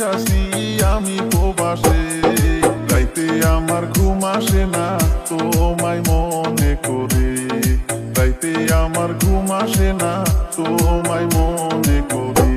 আইসাছি আমি প্রবাসে, রাইতে আমার ঘুম আসে না তোমায় মনে করে, রাইতে আমার ঘুম আসে না তোমায় মনে করে।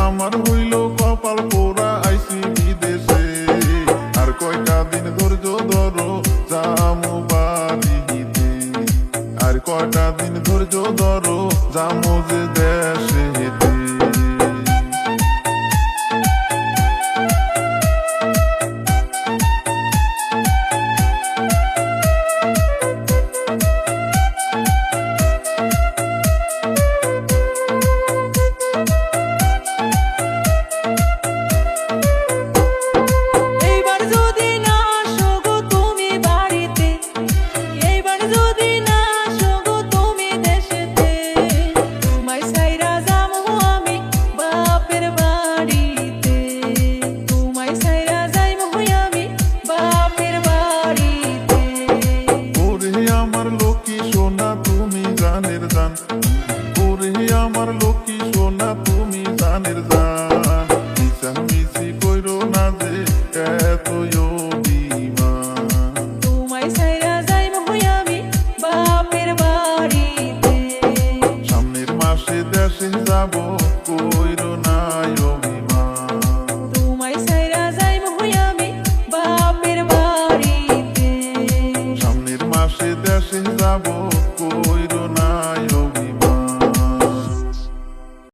আমার হইল কপাল পোড়া আইসি বিদেশে, আর কয়টা দিন ধৈর্য ধরো জামু বাড়িতে, আর কয়টা দিন ধৈর্য ধরো জামু যে দেশে। আমার লক্ষ্মী সোনা তুমি জানের জান, মিশামিশি কইরো না যে এত অভিমান, তোমায় ছাইরা যাইব আমি বাপের বাড়িতে, সামনের মাসে দেশে যাব কইরো না অভিমান, তোমায় ছাইরা যাইব আমি বাপের বাড়িতে, সামনের মাসে দেশে যাব